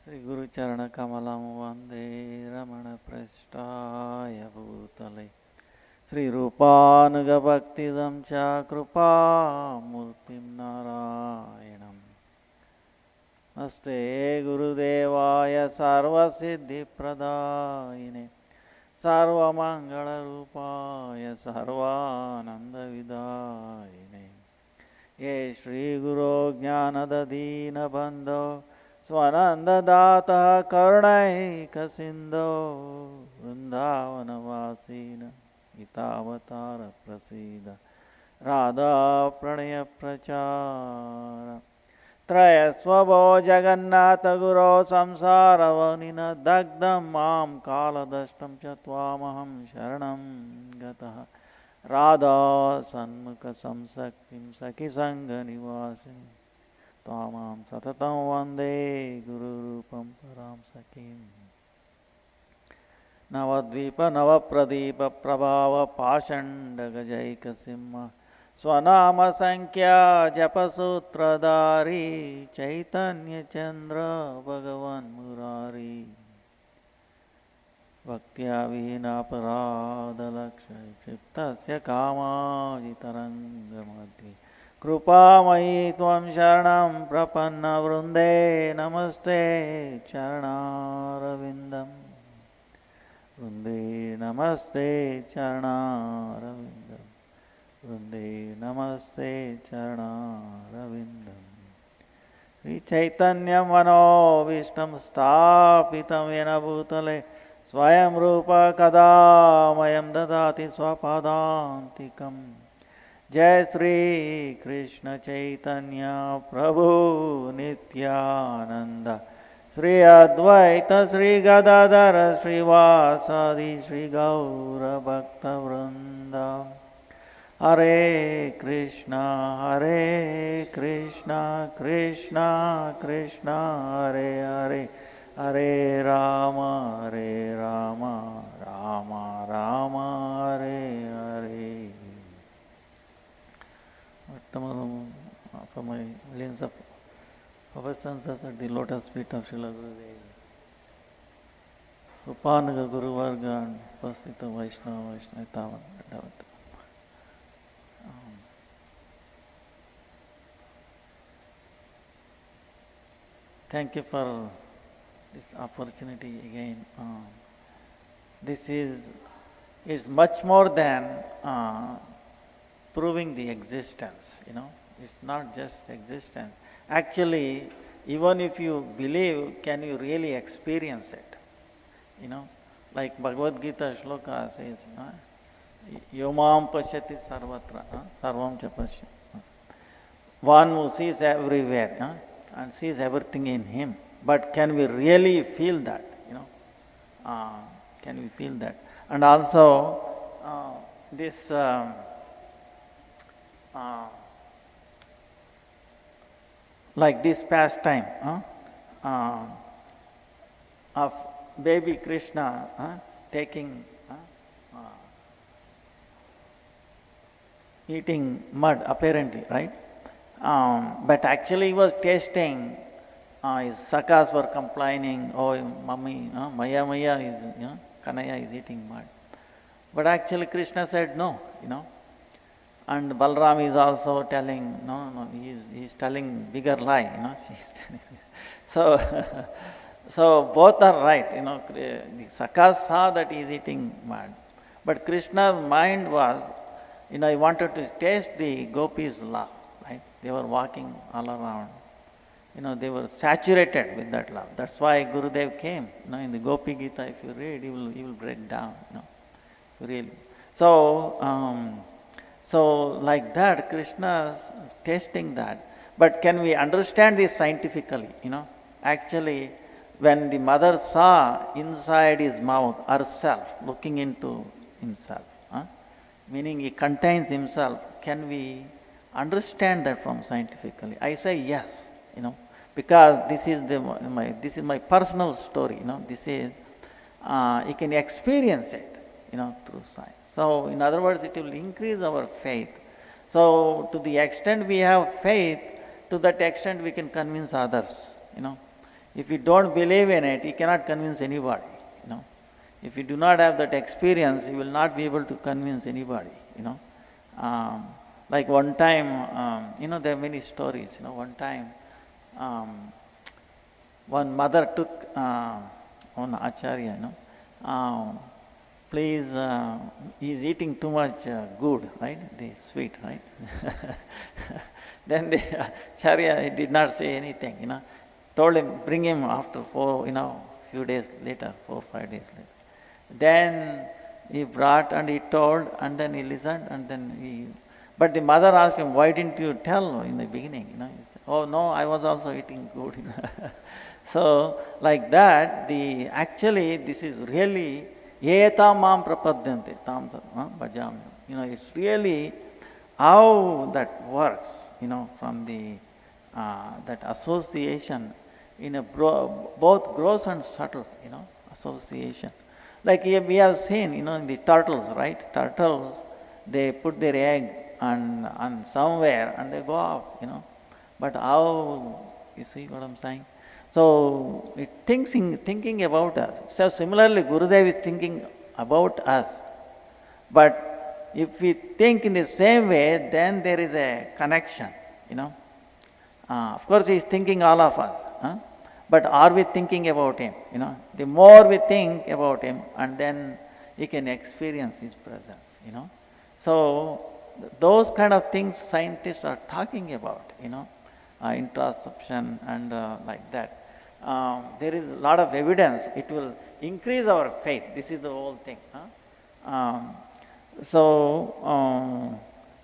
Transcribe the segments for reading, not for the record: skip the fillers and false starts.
श्रीगुरुचरणकमलं वन्दे रमणपृष्ठाय भूतले श्रीरूपानुगभक्तिदं च कृपामूर्तिं नारायणम् नमस्ते गुरुदेवाय सर्वसिद्धिप्रदायिने सर्वमङ्गलरूपाय सर्वानन्दविदायिने ये श्रीगुरो ज्ञानदधीनबन्धो स्वनन्ददातः करुणैकसिन्धो वृन्दावनवासीन गीतावतारप्रसीद राधाप्रणयप्रचार त्रयस्वभो जगन्नाथगुरो संसारवनिनदग्धं मां कालदष्टं च त्वामहं शरणं गतः राधा सन्मुखसंसक्तिं सखिसङ्गनिवासिनीं त्वामां सततं वन्दे गुरुरूपं परां सखीम् नवद्वीप नवप्रदीप प्रभाव पाषण्डगजैकसिंह स्वनाम संख्या जपसूत्रधारी चैतन्यचन्द्र भगवन् मुरारी भक्त्या विहीनापराधलक्ष्य क्षिप्तस्य कामाजितरङ्गमध्ये कृपामयी त्वं शरणं प्रपन्नवृन्दे नमस्ते चरणारविन्दम् वृन्दे नमस्ते चरणारविन्दम् वृन्दे नमस्ते चरणारविन्दम् श्रीचैतन्यमनोभीष्टं स्थापितं येन भूतले स्वयं रूप कदा मह्यं ददाति स्वपदान्तिकम् जय श्री कृष्ण चैतन्य प्रभु नित्यानंद श्री अद्वैत श्री गदाधर श्रीवासादि श्री गौर भक्तवृंद हरे Krishna Krishna Krishna Hare Hare Hare Ram Ram Ram Hare Hare. For my millions of obeisances at the lotus feet of Srila Gurudev, Upanaga Guru Varga and Upasthita Vaishnava Dandavat. Thank you for this opportunity again. This is much more than proving the existence, It's not just existence. Actually, even if you believe, can you really experience it? Like Bhagavad Gita shloka says, Yomam pashyati sarvatra, sarvam cha pashyati. One who sees everywhere and sees everything in him. But can we really feel that? Can we feel that? And also, this like this pastime of baby Krishna taking eating mud apparently, right? But actually he was tasting. His sakas were complaining, oh mummy, Maya is, Kanaya is eating mud. But actually Krishna said no, And Balram is also telling, no, he is telling bigger lie, she's telling. So, so both are right, The Sakas saw that he is eating mud. But Krishna's mind was, he wanted to taste the gopis' love, right? They were walking all around. They were saturated with that love. That's why Gurudev came. In the Gopi Gita, if you read, he will break down, really. So, so like that, Krishna is tasting that. But can we understand this scientifically? Actually, when the mother saw inside his mouth herself, looking into himself, meaning he contains himself, can we understand that from scientifically? I say yes, because this is my personal story. This is you can experience it, through science. So, in other words, it will increase our faith. So, to the extent we have faith, to that extent we can convince others, If you don't believe in it, you cannot convince anybody, you know. If you do not have that experience, you will not be able to convince anybody, you know. Like one time, there are many stories, one time, one mother took one acharya, please, he's eating too much good, right? The sweet, right? Then the acharya did not say anything, told him, bring him after few days later, 4-5 days later. Then he brought and he told, and then he listened, and then but the mother asked him, why didn't you tell in the beginning? He said, oh no, I was also eating good. So like that, actually this is really Eta mam prapadyante tam bhajami. It's really how that works, from the that association in a both gross and subtle, association. Like we have seen, in the turtles, right? Turtles, they put their egg on somewhere and they go out, But how, you see what I'm saying? So thinking about us. So similarly, Gurudev is thinking about us. But if we think in the same way, then there is a connection, Of course, he is thinking all of us. But are we thinking about him? The more we think about him, and then he can experience his presence, So those kind of things scientists are talking about, introspection and like that. There is a lot of evidence. It will increase our faith. This is the whole thing.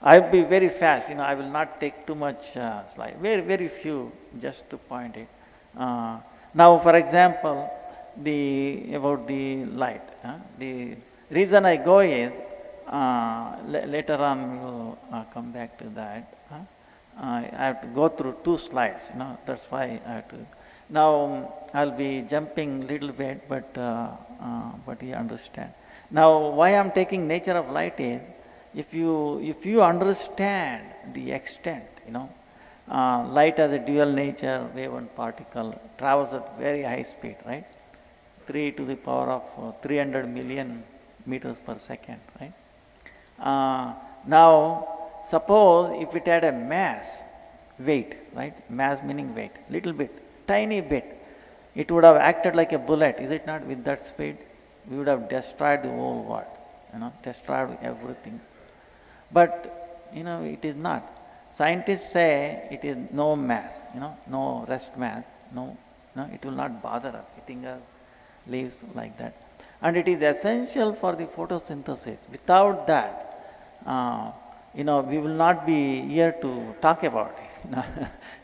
I'll be very fast. I will not take too much slide. Very, very few, just to point it. Now, for example, about the light. The reason I go is later on we will come back to that. I have to go through 2 slides. That's why I have to. Now I'll be jumping little bit, but you understand. Now, why I'm taking nature of light is, if you understand the extent, light has a dual nature, wave and particle, travels at very high speed, right? 3 to the power of 300 million meters per second, right? Now, suppose if it had a mass, weight, right? Mass meaning weight, little bit, tiny bit, it would have acted like a bullet, is it not? With that speed, we would have destroyed the whole world, destroyed everything. But, it is not. Scientists say it is no mass, no rest mass, no, it will not bother us, hitting us, leaves like that. And it is essential for the photosynthesis. Without that, we will not be here to talk about it.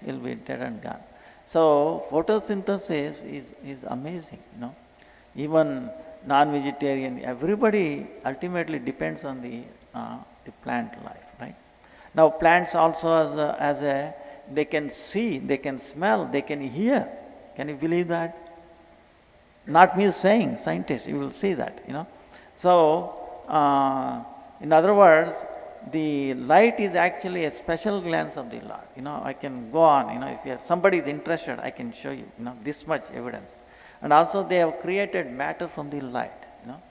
It will be dead and gone. So photosynthesis is amazing, Even non-vegetarian, everybody ultimately depends on the plant life, right? Now plants also they can see, they can smell, they can hear. Can you believe that? Not me saying, scientists, you will see that, So, in other words, the light is actually a special glance of the Lord. I can go on, if somebody is interested, I can show you, this much evidence. And also they have created matter from the light, now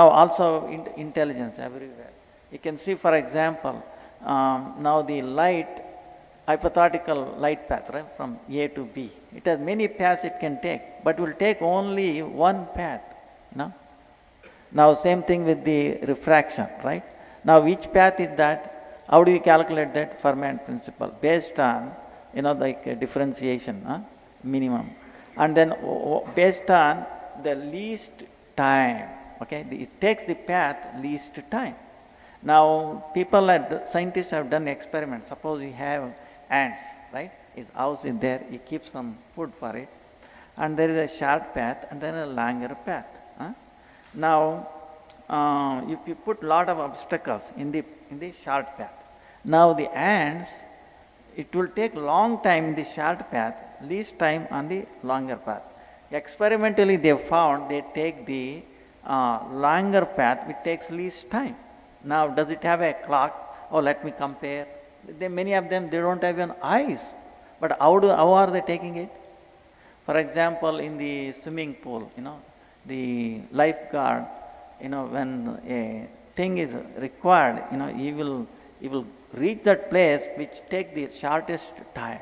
also intelligence everywhere. You can see, for example, now the light, hypothetical light path, right, from A to B. It has many paths it can take, but will take only one path, Now same thing with the refraction, right? Now which path is that? How do you calculate that? Fermat principle, based on, differentiation, minimum. And then based on the least time, okay? It takes the path least time. Now scientists have done experiments. Suppose you have ants, right? His house is there, he keeps some food for it. And there is a short path and then a longer path. Now, if you put lot of obstacles in the short path, now the ants, it will take long time in the short path, least time on the longer path. Experimentally they found they take the longer path which takes least time. Now does it have a clock? Oh, let me compare. Many of them, they don't have even eyes. But how are they taking it? For example, in the swimming pool, the lifeguard, when a thing is required, he will reach that place which take the shortest time.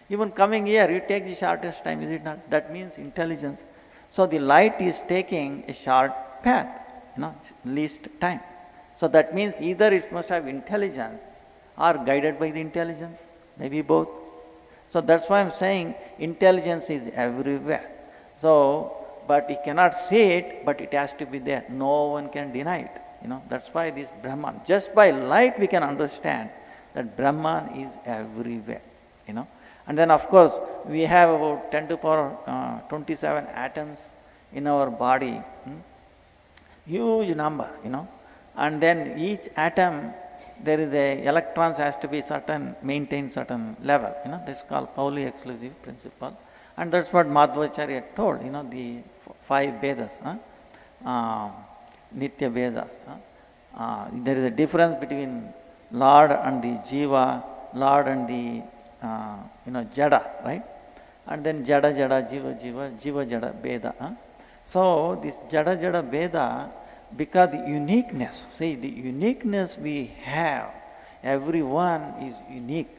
Even coming here, you take the shortest time, is it not? That means intelligence. So the light is taking a short path, least time. So that means either it must have intelligence or guided by the intelligence, maybe both. So that's why I'm saying intelligence is everywhere. So, but you cannot see it, but it has to be there. No one can deny it. That's why this Brahman, just by light we can understand that Brahman is everywhere. And then of course we have about 10 to the power 27 atoms in our body, huge number, and then each atom, there is electrons has to be maintain certain level, that's called Pauli exclusive principle. And that's what Madhvacharya told, the 5 Vedas, Nitya Vedas. There is a difference between Lord and the Jiva, Lord and the Jada, right? And then Jada, Jiva, Jiva, Jada, Veda. So this Jada, Veda, because the uniqueness, see the uniqueness we have, everyone is unique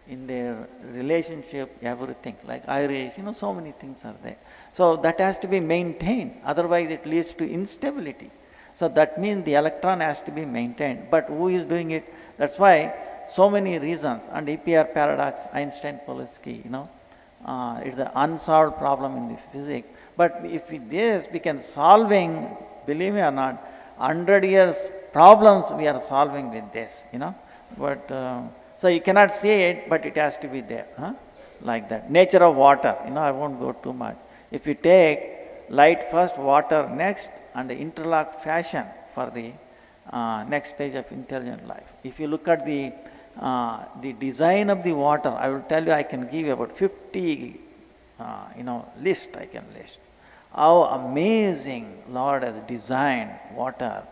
in their relationship, everything, like Irish, so many things are there. So that has to be maintained, otherwise it leads to instability. So that means the electron has to be maintained. But who is doing it? That's why so many reasons, and EPR paradox, Einstein-Politsky, it's an unsolved problem in the physics. But if we can solving, believe me or not, 100 years problems we are solving with this, But so you cannot see it, but it has to be there, like that. Nature of water, I won't go too much. If you take light first, water next, and the interlocked fashion for the next stage of intelligent life. If you look at the design of the water, I will tell you, I can give you about 50, list I can list. How amazing Lord has designed water,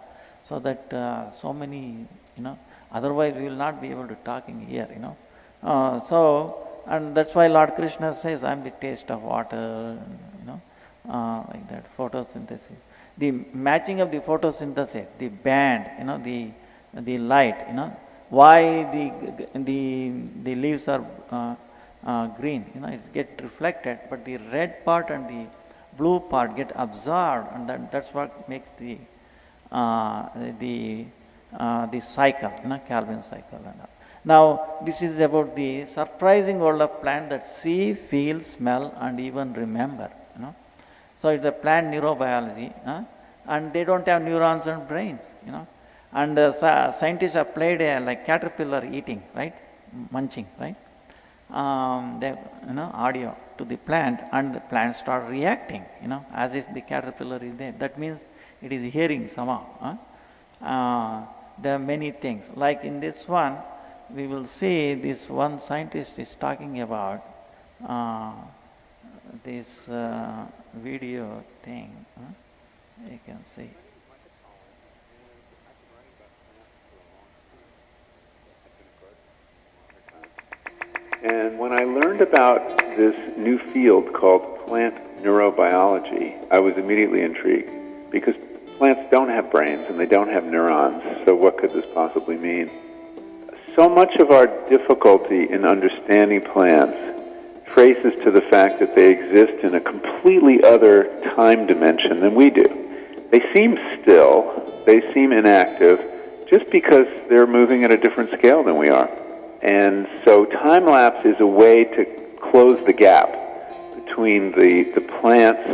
so that so many, otherwise we will not be able to talk in here, and that's why Lord Krishna says, I am the taste of water, like that, photosynthesis. The matching of the photosynthesis, the band, the light, why the leaves are green, it get reflected, but the red part and the blue part get absorbed, and that's what makes the cycle, Calvin cycle and all. Now this is about the surprising world of plant that see, feel, smell, and even remember. So it's a plant neurobiology, and they don't have neurons and brains, And scientists have played like caterpillar eating, right, munching, right. They audio to the plant, and the plant start reacting, as if the caterpillar is there. That means it is hearing somehow. There are many things. Like in this one, we will see this one scientist is talking about this video thing. You can see. And when I learned about this new field called plant neurobiology, I was immediately intrigued, because plants don't have brains and they don't have neurons, so what could this possibly mean? So much of our difficulty in understanding plants traces to the fact that they exist in a completely other time dimension than we do. They seem still, they seem inactive, just because they're moving at a different scale than we are. And so time-lapse is a way to close the gap between the plant's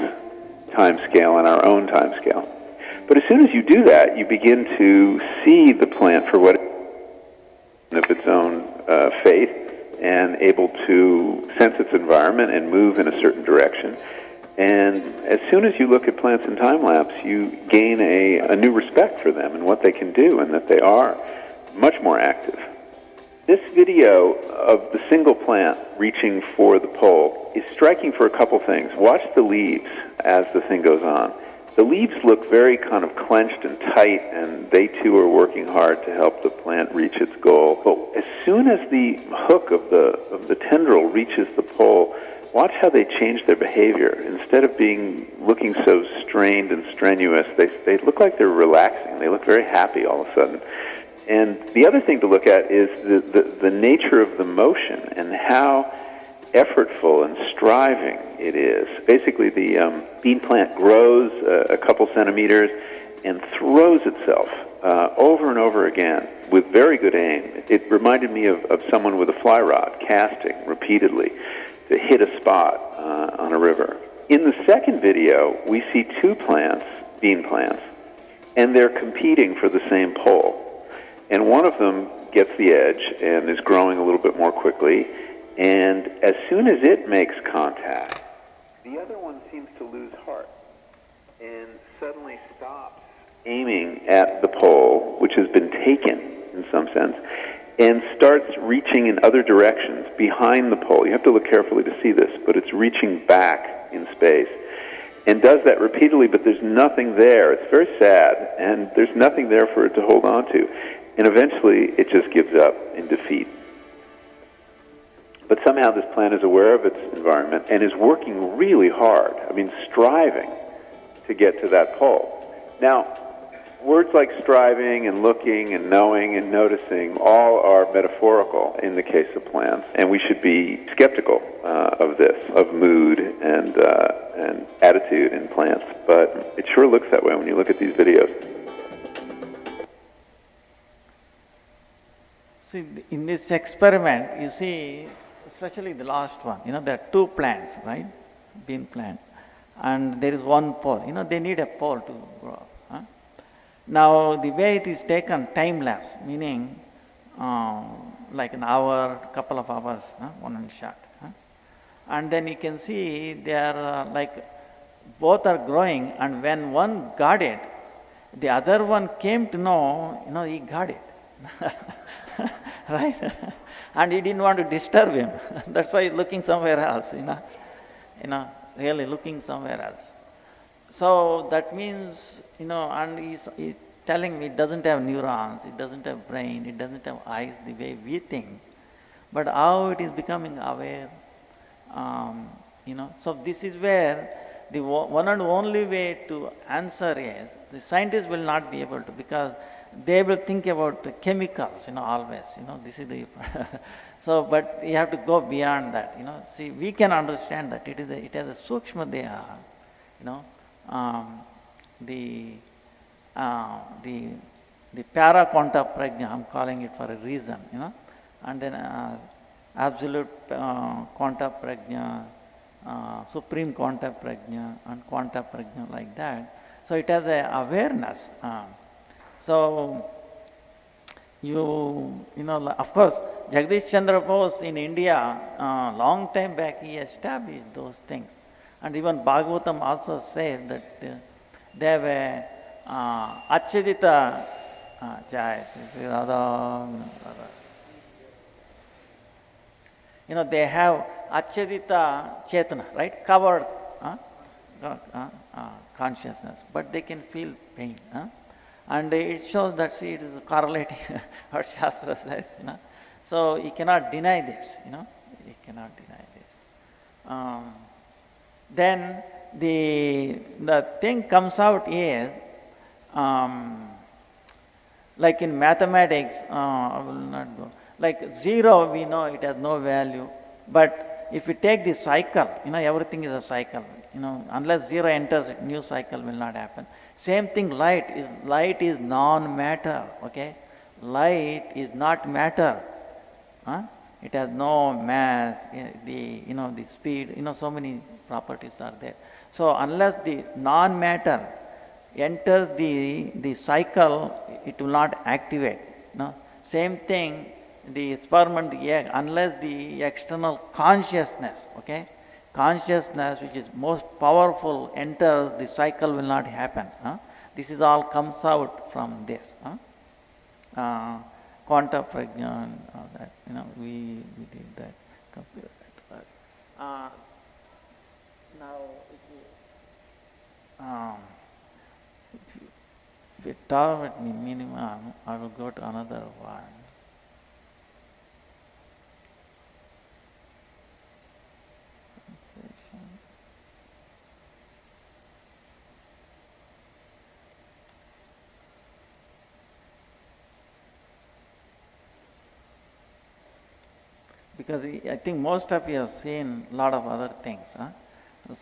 time scale and our own time scale. But as soon as you do that, you begin to see the plant for what it is, of its own faith, and able to sense its environment and move in a certain direction. And as soon as you look at plants in time-lapse, you gain a new respect for them and what they can do, and that they are much more active. This video of the single plant reaching for the pole is striking for a couple things. Watch the leaves as the thing goes on. The leaves look very kind of clenched and tight, and they too are working hard to help the plant reach its goal. But as soon as the hook of the tendril reaches the pole, watch how they change their behavior. Instead of looking so strained and strenuous, they look like they're relaxing. They look very happy all of a sudden. And the other thing to look at is the nature of the motion and how effortful and striving it is. Basically, the bean plant grows a couple centimeters and throws itself over and over again with very good aim. It reminded me of someone with a fly rod casting repeatedly to hit a spot on a river. In the second video, we see two plants, bean plants, and they're competing for the same pole. And one of them gets the edge and is growing a little bit more quickly, and as soon as it makes contact, the other one seems to lose heart and suddenly stops aiming at the pole, which has been taken in some sense, and starts reaching in other directions behind the pole. You have to look carefully to see this, but it's reaching back in space and does that repeatedly, but there's nothing there. It's very sad, and there's nothing there for it to hold on to. And eventually, it just gives up in defeat. But somehow this plant is aware of its environment and is working really hard, striving to get to that pole. Now, words like striving and looking and knowing and noticing all are metaphorical in the case of plants, and we should be skeptical of this, of mood and attitude in plants. But it sure looks that way when you look at these videos. See, in this experiment, you see, especially the last one, there are two plants, right? Bean plant. And there is one pole. They need a pole to grow up. Huh? Now, the way it is taken, time lapse, meaning like an hour, couple of hours, one shot. And then you can see they are both are growing, and when one got it, the other one came to know, he got it. Right? And he didn't want to disturb him. That's why he's looking somewhere else, really looking somewhere else. So that means, and he's telling me it doesn't have neurons, it doesn't have brain, it doesn't have eyes the way we think, but how it is becoming aware. So this is where the one and only way to answer is, the scientists will not be able to, because they will think about the chemicals, always, this is the, so, but you have to go beyond that, see, we can understand that it has a sukshma deha, the para quanta prajna, I'm calling it for a reason, and then absolute quanta prajna, supreme quanta prajna, and quanta prajna, like that. So it has a awareness. So of course, Jagdish Chandra Bose in India, long time back, he established those things. And even Bhagavatam also says that they have a Achyadita Jai, they have Achyadita Chetana, right? Covered consciousness, but they can feel pain. And it shows that, see, it is correlating what Shastra says, So you cannot deny this, you cannot deny this. Then the thing comes out is, like in mathematics, I will not go, like 0, we know it has no value, but if you take the cycle, everything is a cycle, unless 0 enters, new cycle will not happen. Same thing, light is non-matter, okay? Light is not matter. It has no mass, the speed, so many properties are there. So unless the non-matter enters the cycle, it will not activate. Same thing, the sperm and the egg, unless the external consciousness, okay? Consciousness, which is most powerful, enters, the cycle will not happen. This is all comes out from this. Quanta prajna and all that, we did that, computer that. Now, stop at minimum, I will go to another one. Sensation. Because I think most of you have seen a lot of other things, huh?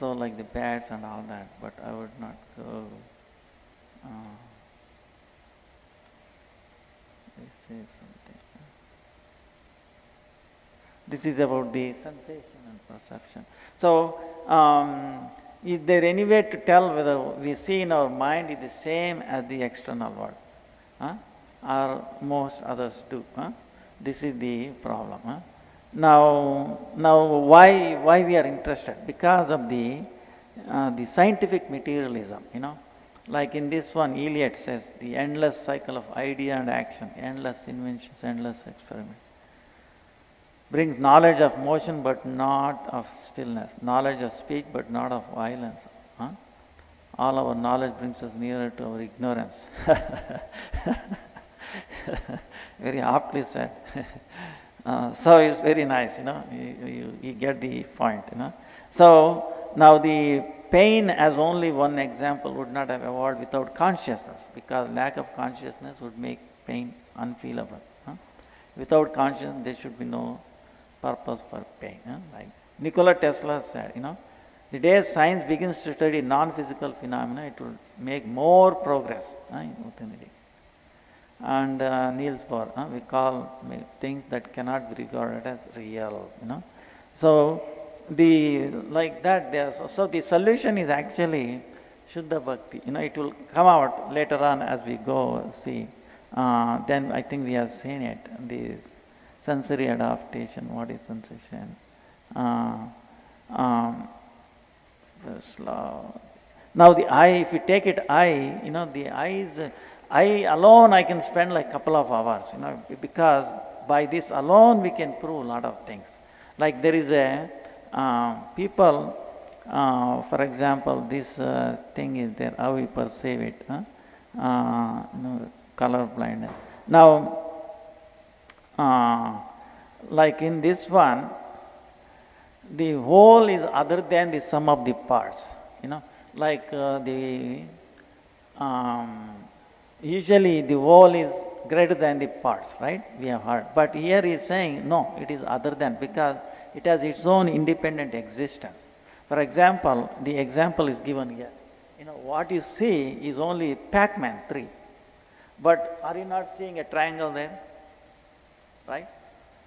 So like the bats and all that, but I would not go. This is something. This is about the sensation and perception. So, is there any way to tell whether we see in our mind is the same as the external world? Huh? Or most others do? Huh? This is the problem. Huh? Now, why we are interested? Because of the scientific materialism. Like in this one, Eliot says, the endless cycle of idea and action, endless inventions, endless experiment, brings knowledge of motion but not of stillness, knowledge of speech but not of violence. Huh? All our knowledge brings us nearer to our ignorance. Very aptly said. So it's very nice, you get the point. So now the pain as only one example would not have evolved without consciousness, because lack of consciousness would make pain unfeelable. Without consciousness there should be no purpose for pain. Like Nikola Tesla said, the day science begins to study non-physical phenomena, it will make more progress within the day. And Niels Bohr, we call things that cannot be regarded as real. So like that. So the solution is actually Shuddha Bhakti. It will come out later on as we go see. Then I think we have seen it. This sensory adaptation. What is sensation? Now the eye. If you take it eye, the eye alone I can spend like couple of hours, because by this alone we can prove a lot of things. Like there is a people, for example, this thing is there, how we perceive it, color blindness. Now, like in this one, the whole is other than the sum of the parts, like usually the whole is greater than the parts, right? We have heard. But here he is saying, no, it is other than, because it has its own independent existence. For example, the example is given here. What you see is only Pac-Man 3. But are you not seeing a triangle there? Right?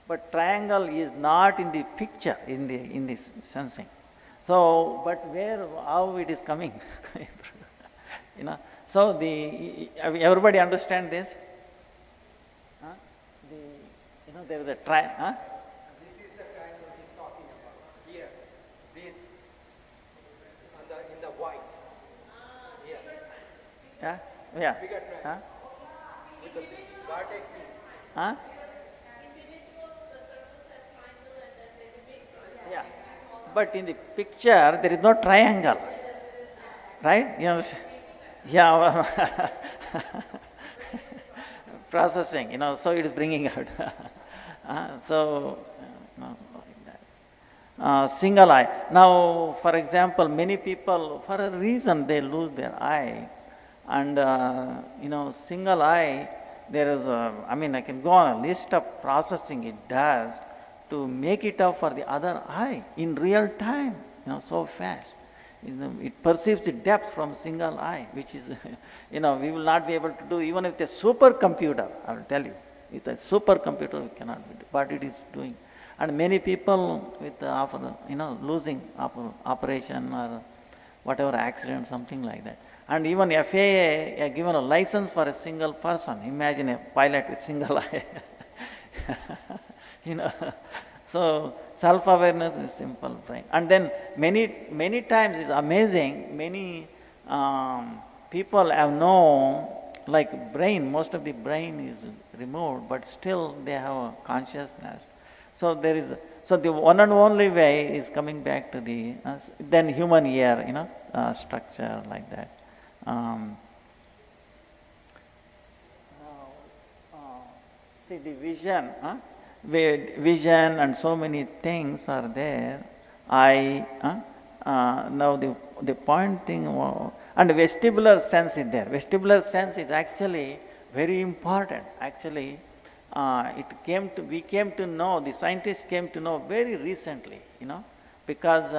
But triangle is not in the picture, in the sensing. So, but how it is coming? So everybody understand this? There is a triangle. This is the triangle he's talking about. Here, this, in the white. Here. Yeah. Bigger triangle. With the vertex. Huh? Yeah. But in the picture, there is no triangle. Right? You understand? Yeah. Processing, so it is bringing out. Single eye. Now, for example, many people, for a reason, they lose their eye. And, single eye, there is I can go on a list of processing it does to make it up for the other eye in real time, so fast. It perceives the depth from single eye, which is, we will not be able to do even with a supercomputer, I will tell you. With a supercomputer, we cannot do, but it is doing. And many people with losing operation or whatever accident, something like that. And even FAA have given a license for a single person. Imagine a pilot with single eye. So self-awareness is simple brain. And then many times it's amazing, many people have known, like brain, most of the brain is removed, but still they have a consciousness. So the one and only way is coming back to the, then human ear, structure like that. See the vision, where vision and so many things are there. Now the point thing, and vestibular sense is there. Vestibular sense is actually very important. Actually, we came to know, the scientists came to know very recently, because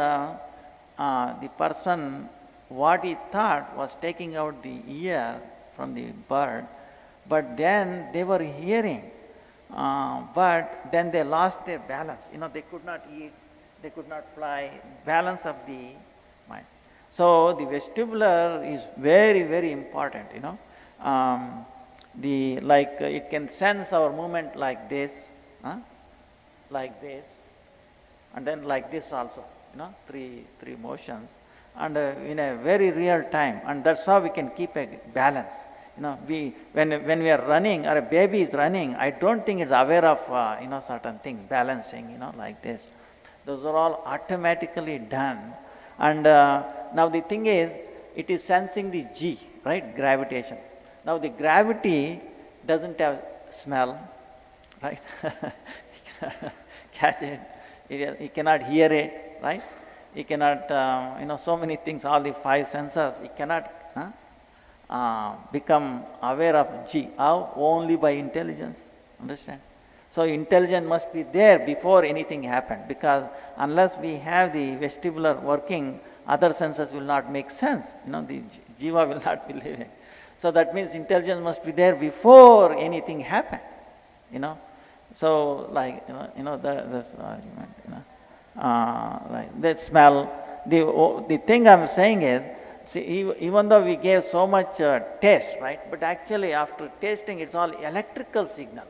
the person, what he thought was taking out the ear from the bird, but then they were hearing, but then they lost their balance. They could not eat, they could not fly, balance of the mind. So the vestibular is very, very important, it can sense our movement like this, like this, and then like this also, three motions, and in a very real time, and that's how we can keep a balance. When we are running, or a baby is running, I don't think it's aware of certain things, balancing, like this. Those are all automatically done. And now the thing is, it is sensing the G, right? Gravitation. Now the gravity doesn't have smell, right? You cannot catch it. You cannot hear it, right? You cannot, so many things, all the five sensors, you cannot become aware of G. How? Only by intelligence. Understand? So intelligence must be there before anything happened, because unless we have the vestibular working, other senses will not make sense. The jiva will not be living. So that means intelligence must be there before anything happened. So like that's the argument. Like that smell. The thing I'm saying is, see, even though we gave so much taste, right? But actually, after tasting, it's all electrical signal.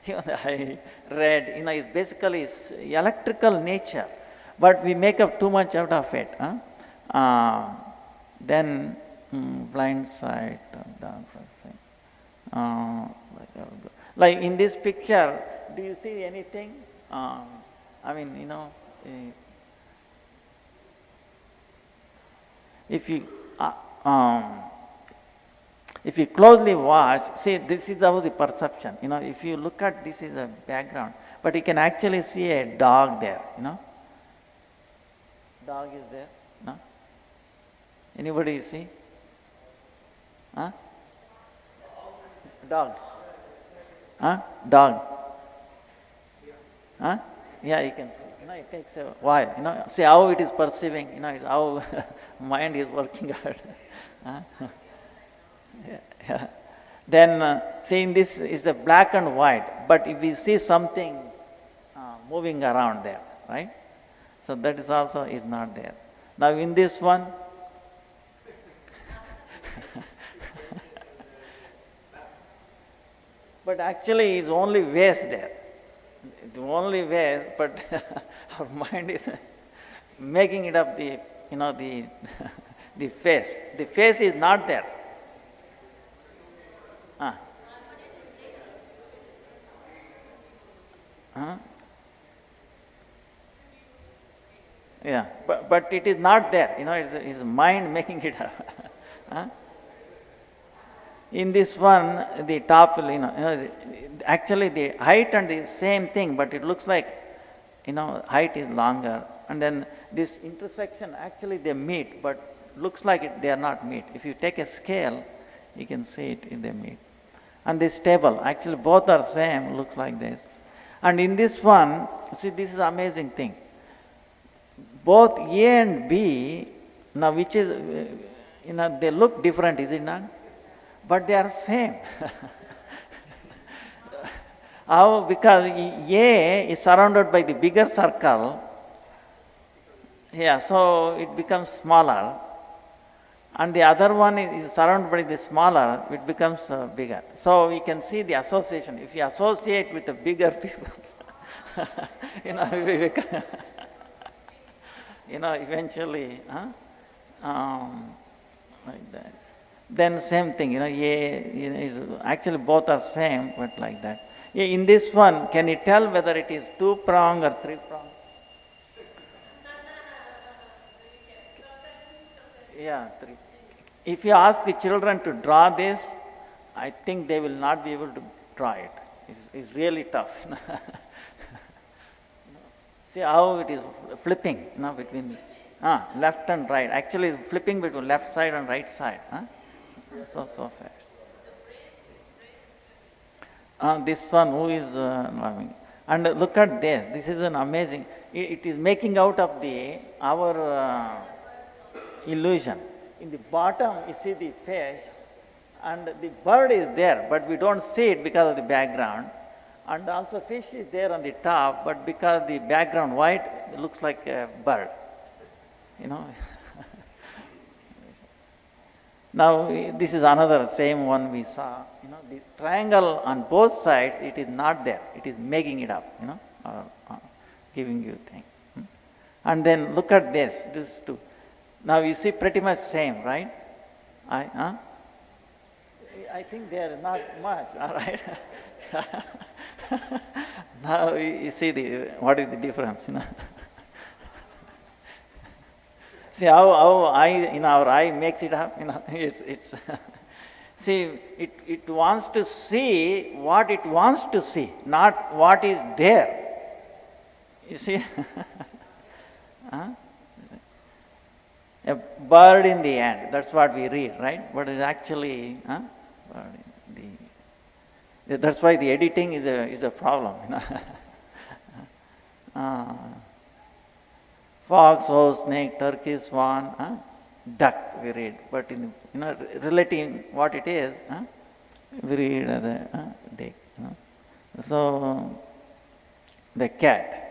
Even I read, it's basically electrical nature, but we make up too much out of it. Then blind sight, dark sight. Like in this picture, do you see anything? If you closely watch, see, this is how the perception. If you look at this is a background, but you can actually see a dog there. Dog is there. No? Anybody see? Huh? Dog. Huh? Dog. Huh? Yeah, you can see. It takes a while. See how it is perceiving. It's how mind is working hard. Yeah. Then, see, in this is a black and white, but if we see something moving around there, right? So that is also is not there. Now in this one, but actually it's only waves there. It's only waves, but our mind is making it up the the face. The face is not there. Yeah, but it is not there. It's mind making it up. In this one, the top, actually the height and the same thing, but it looks like, height is longer. And then this intersection, actually they meet, but looks like they are not meet. If you take a scale, you can see it in the meet. And this table, actually both are same, looks like this. And in this one, see, this is amazing thing. Both A and B, now which is, they look different, is it not? But they are same. How? Because A is surrounded by the bigger circle, so it becomes smaller. And the other one is surrounded by the smaller, it becomes bigger. So we can see the association. If you associate with the bigger people, we become, eventually, like that. Then same thing, actually both are same, but like that. In this one, can you tell whether it is 2-prong or 3-prong? Yeah, 3. If you ask the children to draw this, I think they will not be able to draw it. It's really tough. See how it is flipping, between left and right. Actually, it's flipping between left side and right side. So fast. This one who is loving. And look at this. This is an amazing. It is making out of our illusion. In the bottom, you see the fish, and the bird is there, but we don't see it because of the background. And also fish is there on the top, but because the background white, it looks like a bird. Now, this is another same one we saw. The triangle on both sides, it is not there. It is making it up, or giving you thing. And then look at this too. Now you see pretty much same, right? I think they are not much, all right? Now you see what is the difference, See how our eye makes it up, it's see, it wants to see what it wants to see, not what is there. You see? A bird in the end, that's what we read, right? But it's actually, that's why the editing is a problem. Fox, owl, snake, turkey, swan, duck we read. But in relating what it is, we read as a dick. So the cat,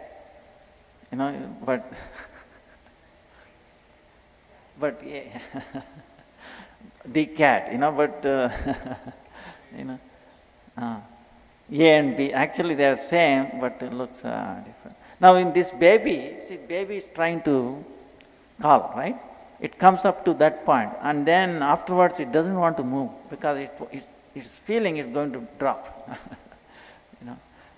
but yeah, the cat, but A and B, actually they are same, but it looks different. Now in this baby, see, baby is trying to call, right? It comes up to that point, and then afterwards it doesn't want to move because it's feeling it's going to drop.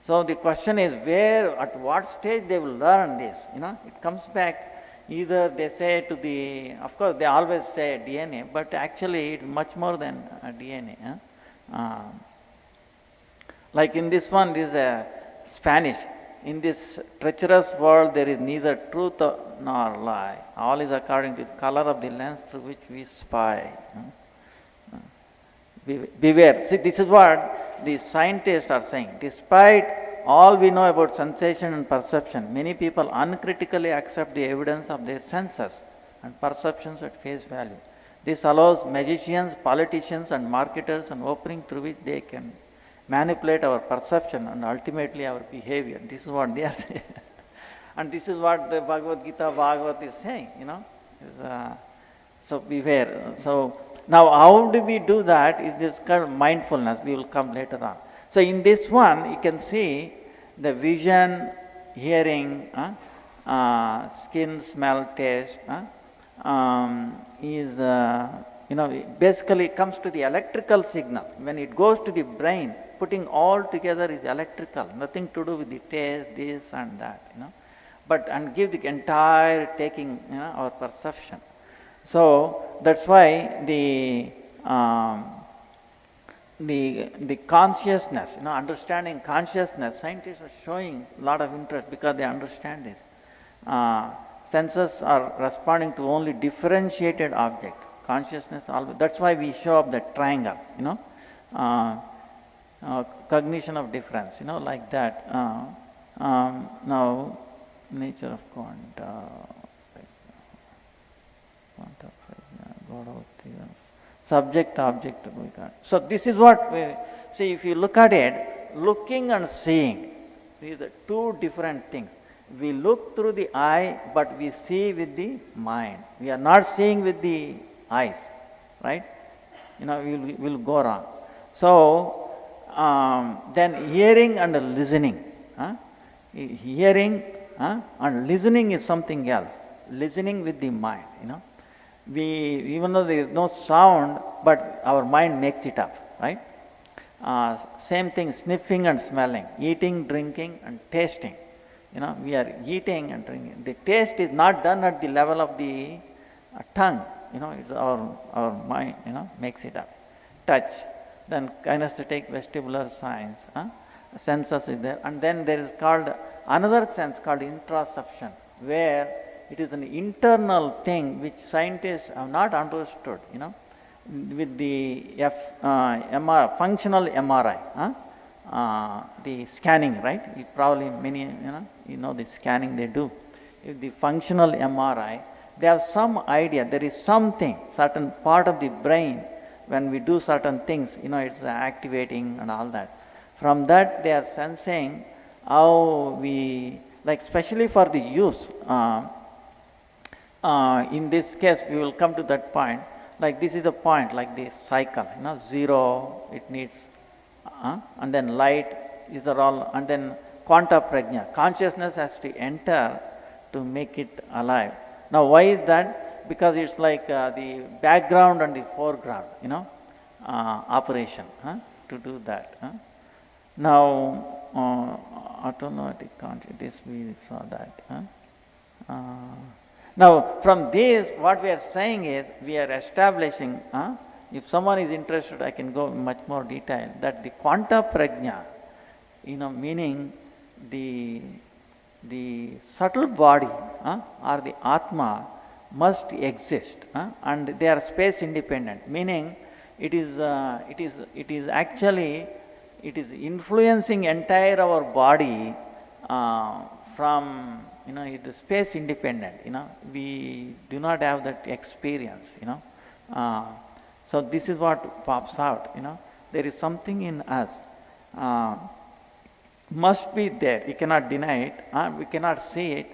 So the question is at what stage they will learn this? It comes back. Either they say of course they always say DNA, but actually it's much more than DNA. Like in this one, this is Spanish. In this treacherous world, there is neither truth nor lie. All is according to the color of the lens through which we spy. Beware. See, this is what the scientists are saying. Despite all we know about sensation and perception, many people uncritically accept the evidence of their senses and perceptions at face value. This allows magicians, politicians, and marketers an opening through which they can manipulate our perception and ultimately our behavior. This is what they are saying. And this is what the Bhagavad Gita, Bhagavat is saying, so beware. So now how do we do that? Is this kind of mindfulness. We will come later on. So in this one, you can see the vision, hearing, skin, smell, taste, is, basically comes to the electrical signal. When it goes to the brain, putting all together is electrical, nothing to do with the taste, this and that, and give the entire taking, our perception. So that's why the consciousness, understanding consciousness, scientists are showing a lot of interest because they understand this. Senses are responding to only differentiated objects. Consciousness always. That's why we show up that triangle. Cognition of difference. Like that. Now, nature of quanta. Subject, object, regard. So this is what we see. If you look at it, looking and seeing, these are two different things. We look through the eye, but we see with the mind. We are not seeing with the eyes, right? We'll go wrong. So then hearing and listening. Hearing and listening is something else. Listening with the mind, even though there is no sound, but our mind makes it up, right? Same thing, sniffing and smelling, eating, drinking, and tasting. We are eating and drinking. The taste is not done at the level of the tongue. It's our mind, makes it up. Touch, then kinesthetic, vestibular signs, senses is there, and then there is called another sense called introception, where it is an internal thing which scientists have not understood, with the functional MRI, the scanning, right? Probably many, the scanning they do. With the functional MRI, they have some idea, there is something, certain part of the brain, when we do certain things, it's activating and all that. From that, they are sensing how we, like especially for the youth, in this case, we will come to that point. Like this is the point, like the cycle, zero, it needs, and then light is the all, and then quanta prajna, consciousness has to enter to make it alive. Now, why is that? Because it's like the background and the foreground, operation to do that. Now, automatic consciousness, we saw that. Now, from this, what we are saying is, we are establishing, if someone is interested, I can go in much more detail, that the quanta prajna, meaning the subtle body or the Atma must exist, and they are space independent, meaning it is actually influencing entire our body from, it is space independent, we do not have that experience, so this is what pops out, there is something in us, must be there, we cannot deny it, we cannot see it,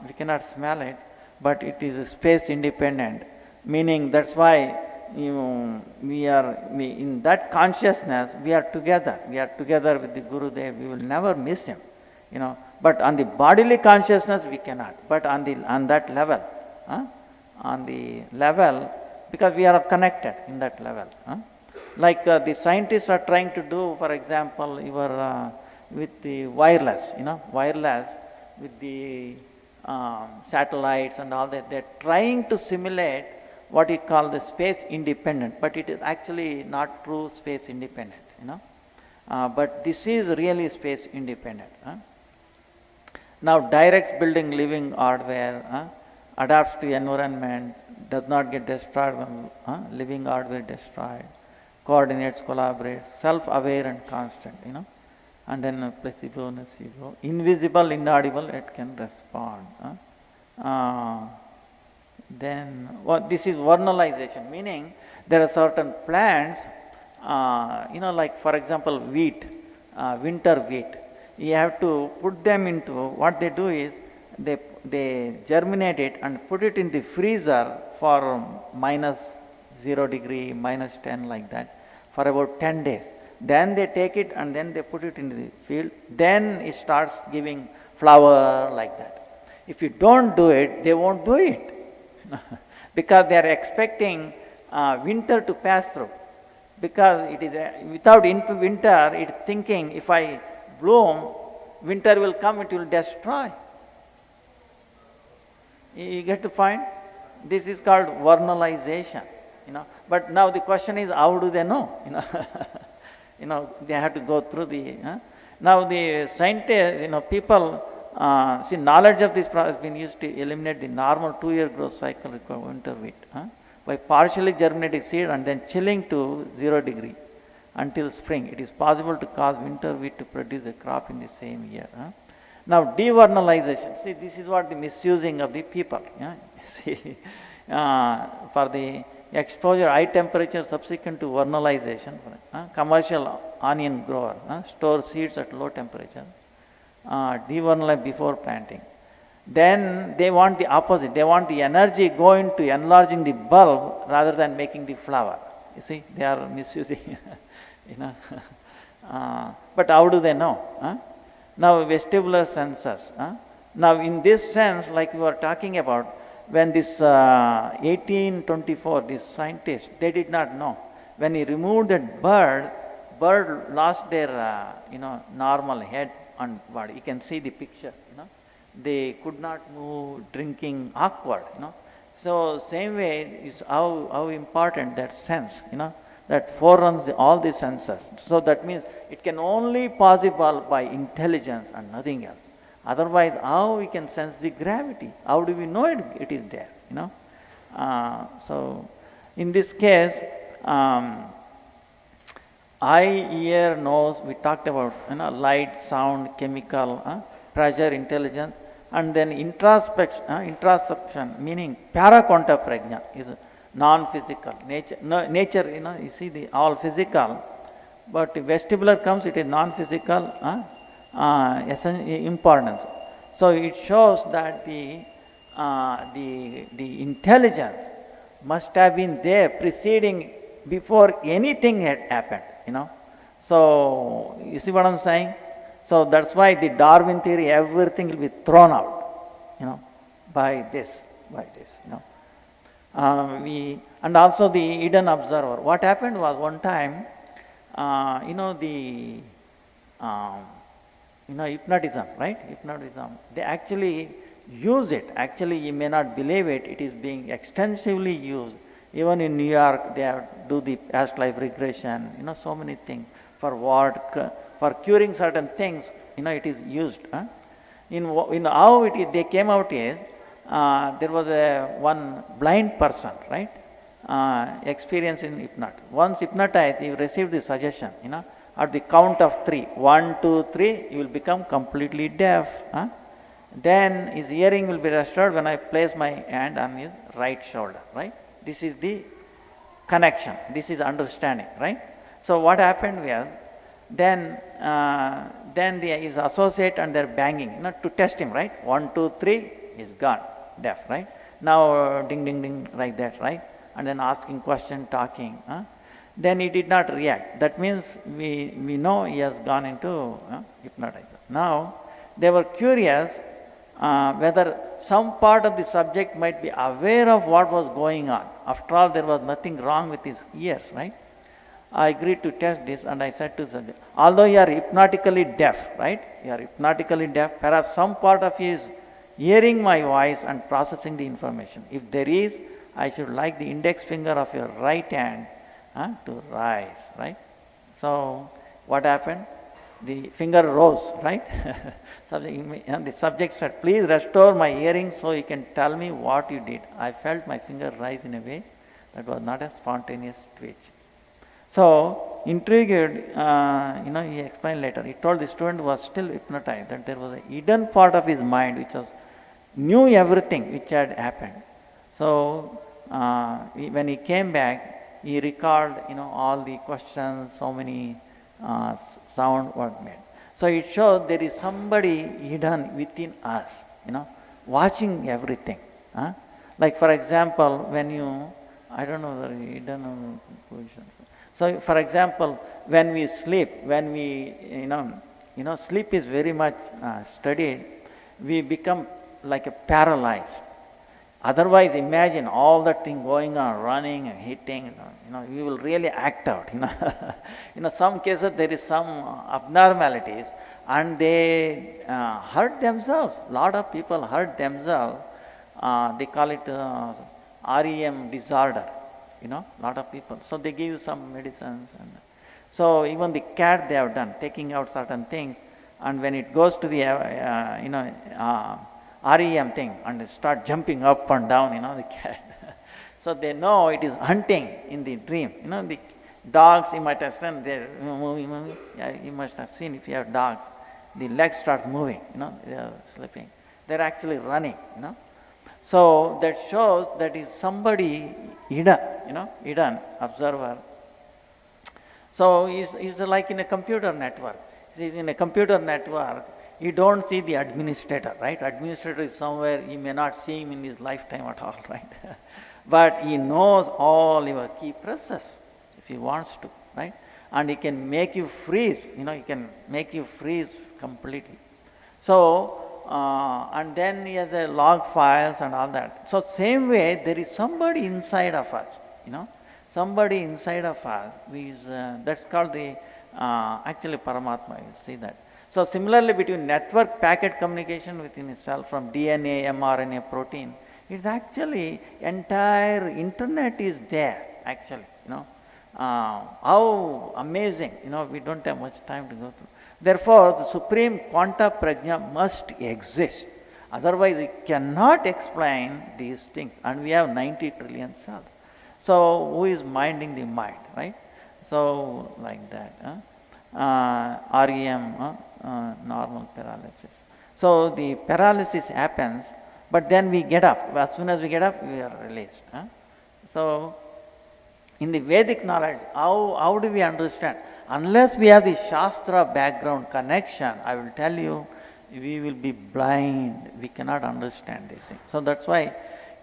we cannot smell it, but it is space independent, meaning that's why we in that consciousness, we are together with the Gurudev, we will never miss him, but on the bodily consciousness we cannot, but on that level, because we are connected in that level. Like the scientists are trying to do, for example, with the wireless, with the satellites and all that, they're trying to simulate what we call the space independent, but it is actually not true space independent, but this is really space independent. Now, directs building living hardware, adapts to environment, does not get destroyed when living hardware destroyed, coordinates, collaborates, self-aware and constant, and then placebo, nocebo, invisible, inaudible, it can respond. Then this is vernalization, meaning there are certain plants, like for example wheat, winter wheat. You have to put them into, what they do is they germinate it and put it in the freezer for -0 degree, -10 like that, for about 10 days. Then they take it and then they put it into the field. Then it starts giving flower like that. If you don't do it, they won't do it. Because they are expecting winter to pass through. Because it is without winter, it's thinking if I bloom, winter will come, it will destroy. You get the point? This is called vernalization. But now the question is, how do they know? They have to go through the. Now the scientists, people. See, knowledge of this process has been used to eliminate the normal 2-year growth cycle required winter wheat by partially germinating seed and then chilling to 0 degree until spring. It is possible to cause winter wheat to produce a crop in the same year. Now, devernalization. See, this is what the misusing of the people. See, for the exposure, high temperature subsequent to vernalization, commercial onion grower store seeds at low temperature. Devernalize before planting. Then they want the opposite. They want the energy go into enlarging the bulb rather than making the flower. You see, they are misusing. But how do they know? Now, vestibular senses. Now, in this sense, like we were talking about, when this 1824, this scientist, they did not know. When he removed that bird lost their normal head and body. You can see the picture. They could not move, drinking awkward. So same way is how important that sense. that foreruns all the senses. So that means it can only possible by intelligence and nothing else. Otherwise, how we can sense the gravity? How do we know it is there? So in this case, eye, ear, nose, we talked about light, sound, chemical, pressure, intelligence, and then introspection, meaning paraquanta prajna is non-physical. Nature, you see all physical, but vestibular comes, it is non-physical importance. So it shows that the intelligence must have been there preceding before anything had happened. So you see what I'm saying? So that's why the Darwin theory, everything will be thrown out, by this. And also the Eden observer. What happened was one time, hypnotism, right? Hypnotism. They actually use it. Actually, you may not believe it. It is being extensively used. Even in New York, they do the past life regression. So many things for curing certain things. It is used. In how it is, they came out is there was one blind person, right? Experience in hypnotism. Once hypnotized, he received the suggestion. At the count of 3, 1, 2, 3, you will become completely deaf. Then his hearing will be restored when I place my hand on his right shoulder, right? This is the connection. This is understanding, right? So what happened was, then his associate and they're banging, to test him, right? 1, 2, 3, he's gone, deaf, right? Now ding, ding, ding, like that, right? And then asking question, talking. Then he did not react. That means we know he has gone into hypnotism. Now they were curious whether some part of the subject might be aware of what was going on. After all, there was nothing wrong with his ears, right? I agreed to test this, and I said to the subject, although you are hypnotically deaf, right? You are hypnotically deaf, perhaps some part of you is hearing my voice and processing the information. If there is, I should like the index finger of your right hand to rise, right? So what happened? The finger rose, right? The subject said, please restore my hearing so you can tell me what you did. I felt my finger rise in a way that was not a spontaneous twitch. So, intrigued, he explained later, he told the student who was still hypnotized that there was a hidden part of his mind which knew everything which had happened. So, when he came back, he recalled, all the questions, so many sound were made. So it shows there is somebody hidden within us, watching everything. Like for example, when I don't know the hidden position. So for example, when we sleep, sleep is very much studied, we become like a paralyzed. Otherwise, imagine all that thing going on, running and hitting, we will really act out. In some cases, there is some abnormalities and they hurt themselves. A lot of people hurt themselves. They call it REM disorder, a lot of people. So they give you some medicines. So even the cat they have done, taking out certain things, and when it goes to the, REM thing and start jumping up and down, the cat. So they know it is hunting in the dream. The dogs, you might have seen, they're moving. Yeah, you must have seen if you have dogs, the legs start moving, they are sleeping. They're actually running, So that shows that is somebody hidden, hidden observer. So he's like in a computer network. He's in a computer network. You don't see the administrator, right? Administrator is somewhere, you may not see him in his lifetime at all, right? But he knows all your key presses if he wants to, right? And he can make you freeze, he can make you freeze completely. So, and then he has a log files and all that. So same way, there is somebody inside of us, somebody inside of us, that's called the, actually Paramatma, you see that. So similarly, between network packet communication within a cell from DNA, mRNA, protein, it's actually entire internet is there, actually, How amazing, we don't have much time to go through. Therefore, the supreme quanta prajna must exist. Otherwise, it cannot explain these things. And we have 90 trillion cells. So, who is minding the mind, right? So, like that. REM, normal paralysis. So, the paralysis happens, but then we get up. As soon as we get up, we are released. So, in the Vedic knowledge, how do we understand? Unless we have the Shastra background connection, I will tell you, we will be blind. We cannot understand this thing. So that's why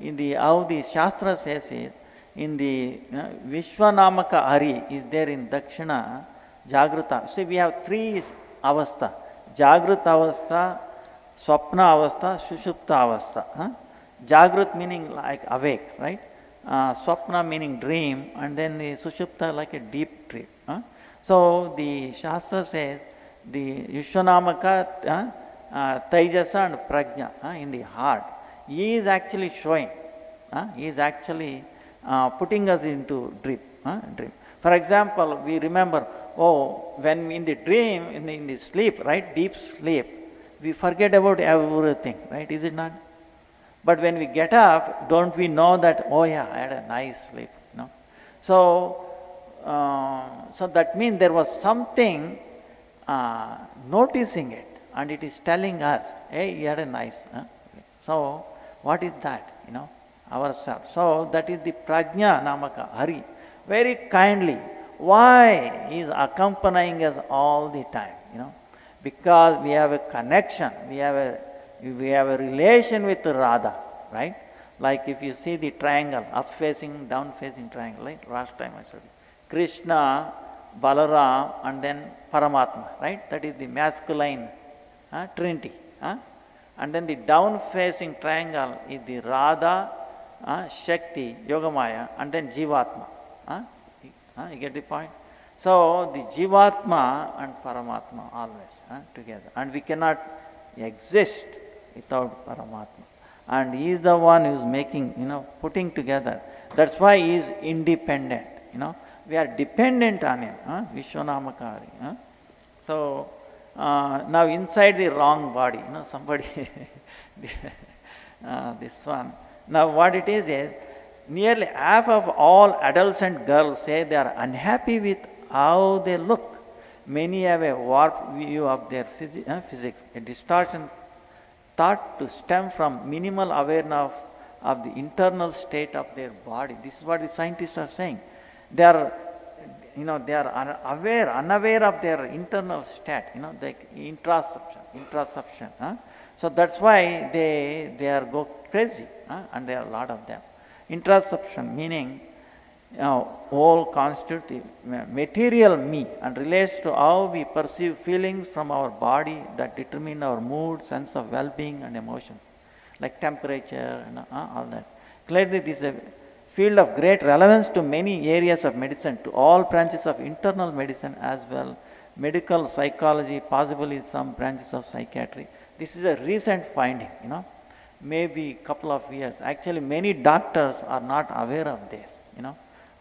in the how the Shastra says it, in the Vishwanamaka Hari is there in Dakshina, Jagrata. See, we have three avastha. Jagrata avastha, Swapna avastha, Sushupta avastha. Jagrat meaning like awake, right? Swapna meaning dream, and then the Sushupta like a deep dream. So the Shastra says the Vishwanamaka, Taijasa and Prajna in the heart. He is actually showing, he is actually putting us into dream. For example, we remember, when in the dream, in the sleep, right, deep sleep, we forget about everything, right, is it not? But when we get up, don't we know that, I had a nice sleep, So, so that means there was something noticing it, and it is telling us, hey, you had a nice. So, what is that? Ourselves. So, that is the Prajna Namaka Hari. Very kindly. Why? He is accompanying us all the time, because we have a connection, we have a relation with Radha, right? Like if you see the triangle, up facing, down facing triangle, right? Last time I showed you. Krishna, Balaram, and then Paramatma, right? That is the masculine trinity. And then the down facing triangle is the Radha, Shakti, Yogamaya, and then Jivatma. You get the point? So the Jivatma and Paramatma always together. And we cannot exist without Paramatma. And he is the one who is making, putting together. That's why he is independent. We are dependent on him. Vishwanamakari. So now inside the wrong body, somebody, this one. Now what it is nearly half of all adults and girls say they are unhappy with how they look. Many have a warped view of their physics, a distortion thought to stem from minimal awareness of the internal state of their body. This is what the scientists are saying. They are, they are unaware of their internal state, the introspection. So that's why they are go crazy, and there are a lot of them. Introspection meaning all constitute the material me and relates to how we perceive feelings from our body that determine our mood, sense of well-being and emotions, like temperature and all that. Clearly, this is a field of great relevance to many areas of medicine, to all branches of internal medicine as well, medical psychology, possibly some branches of psychiatry. This is a recent finding, maybe a couple of years. Actually, many doctors are not aware of this,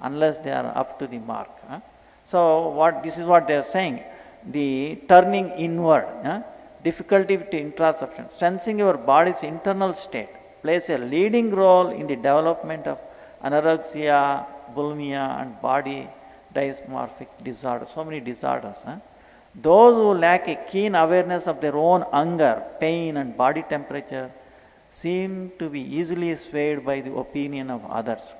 unless they are up to the mark. So this is what they are saying. The turning inward, difficulty with introspection, sensing your body's internal state plays a leading role in the development of anorexia, bulimia, and body dysmorphic disorders. So many disorders. Those who lack a keen awareness of their own hunger, pain, and body temperature seem to be easily swayed by the opinion of others.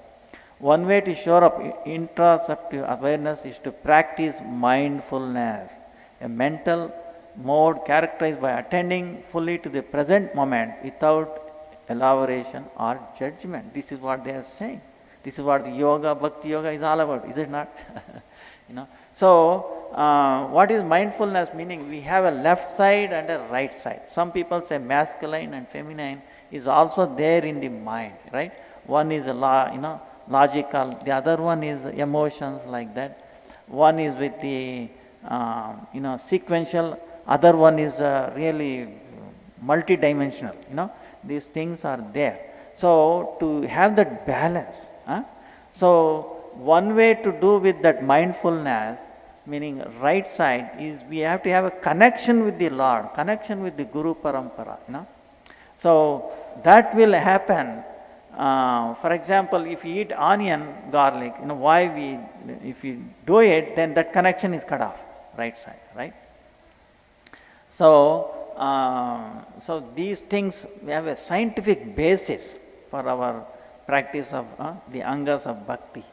One way to shore up introspective awareness is to practice mindfulness, a mental mode characterized by attending fully to the present moment without elaboration or judgment. This is what they are saying. This is what the yoga, bhakti yoga is all about, is it not? So, what is mindfulness meaning? We have a left side and a right side. Some people say masculine and feminine is also there in the mind, right? One is logical, the other one is emotions, like that. One is with the sequential, other one is really multidimensional. These things are there. So to have that balance, so one way to do with that mindfulness, meaning right side, is we have to have a connection with the Lord, connection with the Guru Parampara, So that will happen. For example, if you eat onion, garlic, if you do it, then that connection is cut off, right side, right? So, so these things, we have a scientific basis for our practice of the angas of bhakti.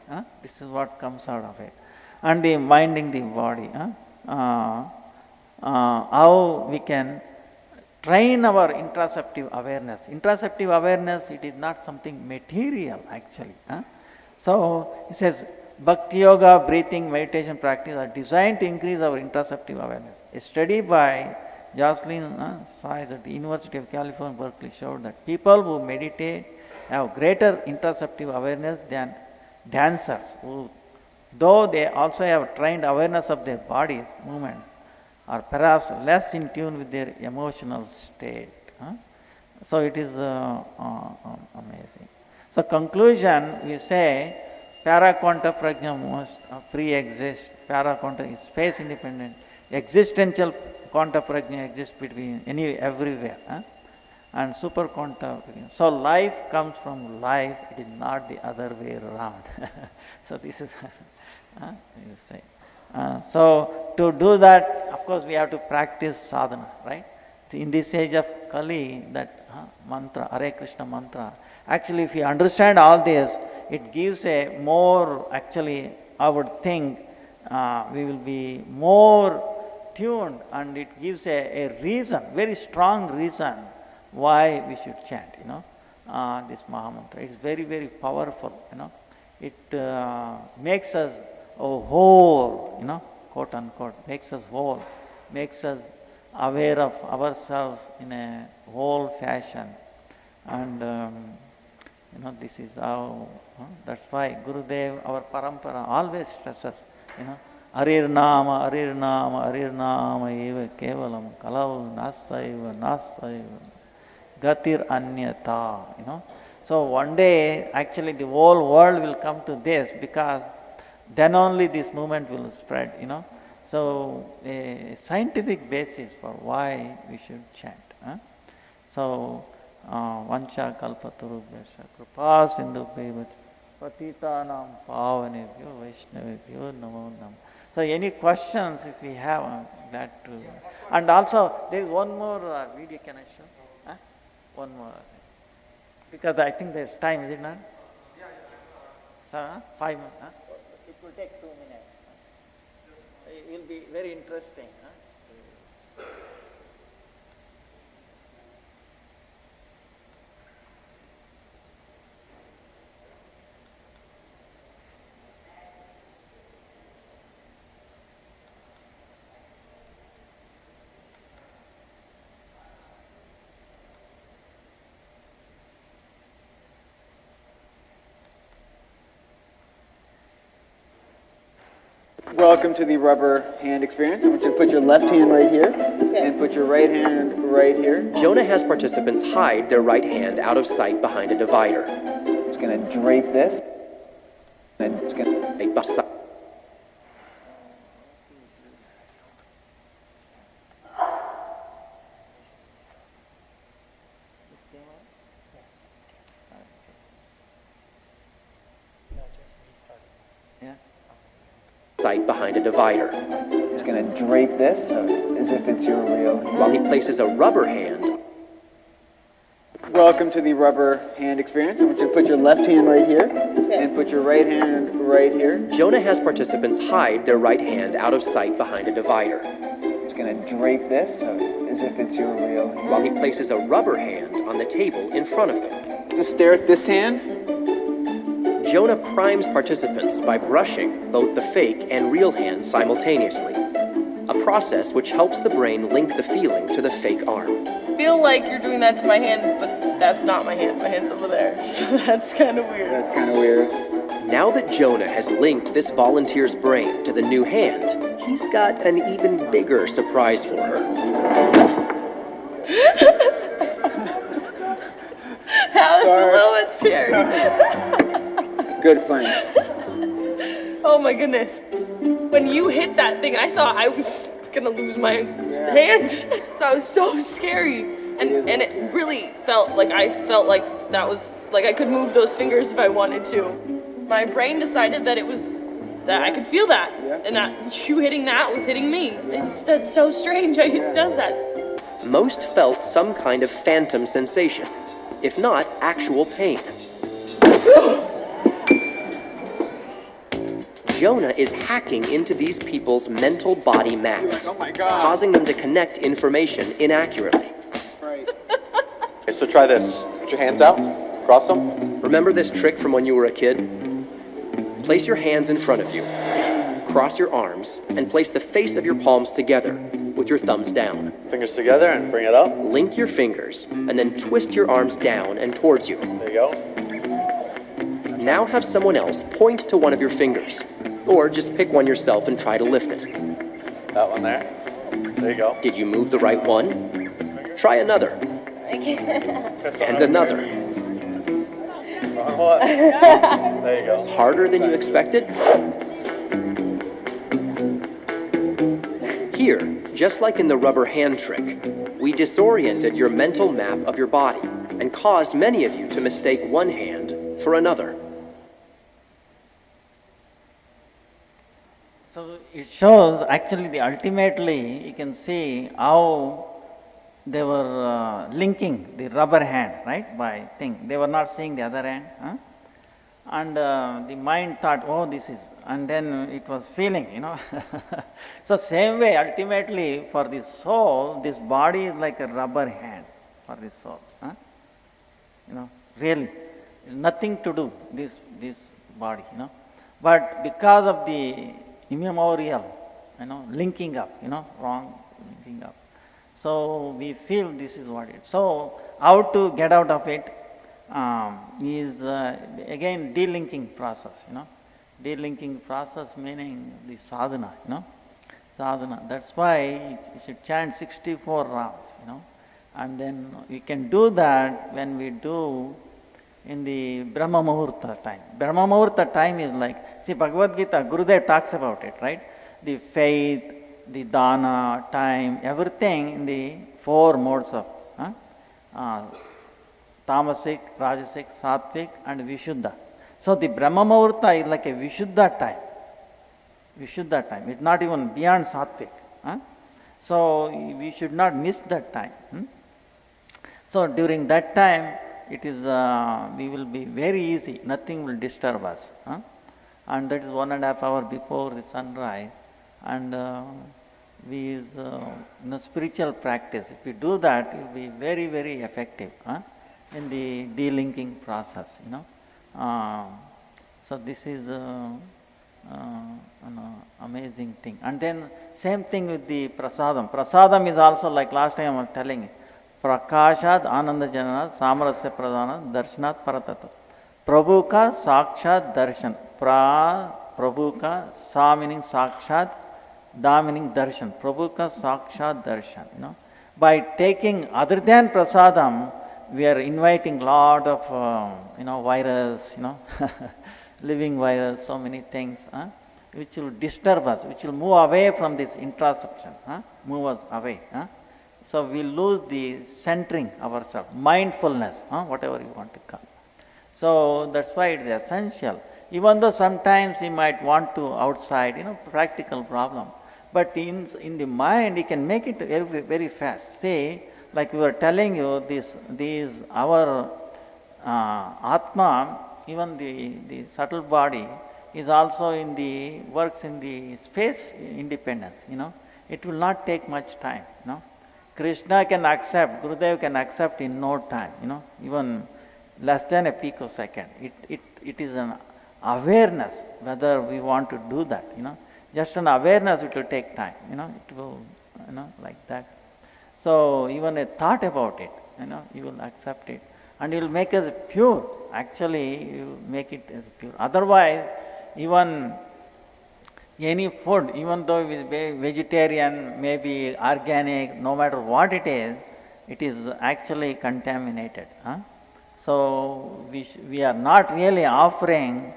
This is what comes out of it. And the minding the body. How we can train our introspective awareness. Introspective awareness, it is not something material actually. So, it says, Bhakti Yoga, breathing, meditation practice are designed to increase our introspective awareness. A study by Jocelyn Sayers at the University of California, Berkeley showed that people who meditate have greater introspective awareness than dancers who, though they also have trained awareness of their bodies, movements, are perhaps less in tune with their emotional state. So it is amazing. So conclusion, we say, Paraquanta Prajna must pre-exist. Paraquanta is space independent. Existential Quanta Prajna exists between everywhere. And super quanta. So life comes from life, it is not the other way around. So this is, you say. So to do that, of course, we have to practice sadhana, right? In this age of Kali, that mantra, Hare Krishna mantra, actually if you understand all this, it gives a more, actually, I would think, we will be more tuned, and it gives a reason, very strong reason why we should chant, this Mahamantra. It's very, very powerful, It makes us whole, quote unquote, makes us whole, makes us aware of ourselves in a whole fashion. And, this is how, that's why Gurudev, our parampara, always stresses, Harir Nama, Harir Nama, Harir Nama, eva kevalam, kalau nastaiva, gatir anyata, So one day, actually the whole world will come to this, because then only this movement will spread, So a scientific basis for why we should chant. So, Vancha kalpatarubhyascha kripa sindhubhyo patitanam pavanebhyo vaishnavebhyo namo namo. So any questions if we have, I'm glad to. And also there is one more video, can I show? One more. Because I think there's time, is it not? So, 5 minutes. It will take 2 minutes. It will be very interesting. Welcome to the rubber hand experience. I want you to put your left hand right here and put your right hand right here. Jonah has participants hide their right hand out of sight behind a divider. I'm just going to drape this. I'm just going to... Sight behind a divider. I'm just going to drape this as if it's your real hand. While he places a rubber hand. Welcome to the rubber hand experience. I want you to put your left hand right here and put your right hand right here. Jonah has participants hide their right hand out of sight behind a divider. I'm just going to drape this as if it's your real hand. While he places a rubber hand on the table in front of them. Just stare at this hand. Jonah primes participants by brushing both the fake and real hand simultaneously, a process which helps the brain link the feeling to the fake arm. I feel like you're doing that to my hand, but that's not my hand. My hand's over there, so that's kind of weird. That's kind of weird. Now that Jonah has linked this volunteer's brain to the new hand, he's got an even bigger surprise for her. That was a little bit scary. Good flank. Oh my goodness. When you hit that thing, I thought I was gonna lose my hand. So I was so scary. And it really felt like that was like I could move those fingers if I wanted to. My brain decided that that I could feel that. And that you hitting that was hitting me. That's so strange. It does that. Most felt some kind of phantom sensation, if not actual pain. Jonah is hacking into these people's mental body maps, Oh my God. causing them to connect information inaccurately. Right. Okay, so try this. Put your hands out, cross them. Remember this trick from when you were a kid? Place your hands in front of you, cross your arms, and place the face of your palms together with your thumbs down. Fingers together and bring it up. Link your fingers, and then twist your arms down and towards you. There you go. Now have someone else point to one of your fingers, or just pick one yourself and try to lift it. That one there. There you go. Did you move the right one? Try another, This one and over another. here. Wrong one. There you go. Harder than you expected? Here, just like in the rubber hand trick, we disoriented your mental map of your body and caused many of you to mistake one hand for another. So it shows actually ultimately you can see how they were linking the rubber hand, right, by thing. They were not seeing the other hand. Huh? And the mind thought, oh, this is, and then it was feeling, So same way, ultimately, for the soul, this body is like a rubber hand for the soul. Huh? Really, nothing to do, this body, But because of the immemorial, linking up, wrong linking up. So we feel this is what it is. So how to get out of it is again delinking process, Delinking process meaning the sadhana, Sadhana. That's why you should chant 64 rounds, And then we can do that when we do in the Brahma Muhurta time. Brahma Muhurta time is like, see Bhagavad Gita, Gurudev talks about it, right? The faith, the dana, time, everything in the 4 modes of tamasic, rajasic, sattvic and vishuddha. So the Brahma Muhurta is like a vishuddha time. Vishuddha time. It's not even beyond sattvic. So we should not miss that time. So during that time, it is we will be very easy. Nothing will disturb us. And that is 1.5 hours before the sunrise. And we is spiritual practice. If we do that, it will be very, very effective in the delinking process. So this is an amazing thing. And then same thing with the prasadam. Prasadam is also like last time I was telling you. Prakashad Ananda Janana Samarasya Pradana Darshanat Paratata. Prabhu ka Sakshat Darshan. Prabhu ka Sa meaning Sakshat, Da meaning Darshan. Prabhu ka Sakshat Darshan. By taking other than prasadam, we are inviting lot of virus, living virus, so many things, which will disturb us, which will move away from this introspection, move us away. So we lose the centering ourselves, mindfulness, whatever you want to call. So that's why it is essential. Even though sometimes you might want to outside, practical problem. But in the mind, you can make it very, very fast. See, like we were telling you, these our Atma, even the subtle body, is also works in the space independence, It will not take much time, Krishna can accept, Gurudev can accept in no time, even less than a picosecond. It is an awareness whether we want to do that, Just an awareness, it will take time, it will, like that. So even a thought about it, you will accept it. And you will make us pure. Actually, you make it as pure. Otherwise, even any food, even though it is vegetarian, maybe organic, no matter what it is actually contaminated. So we are not really offering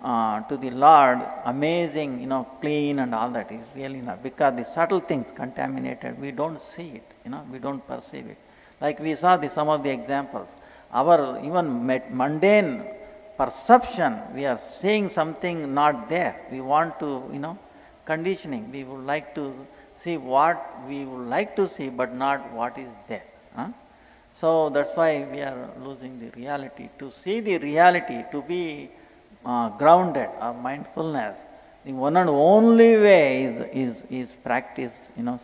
to the Lord, amazing, clean and all that is really not, because the subtle things contaminated, we don't see it, we don't perceive it. Like we saw some of the examples, our even mundane perception, we are seeing something not there. We want to, conditioning, we would like to see what we would like to see, but not what is there. So that's why we are losing the reality. To see the reality, to be grounded, mindfulness, the one and only way is practice,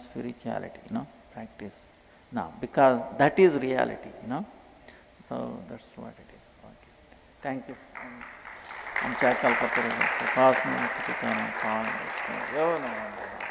spirituality, practice now, because that is reality, So that's what it is. Okay. Thank you. Am Chakalpatara, Upasana, Pitana, Pāna, Vishnu, Yo Namo.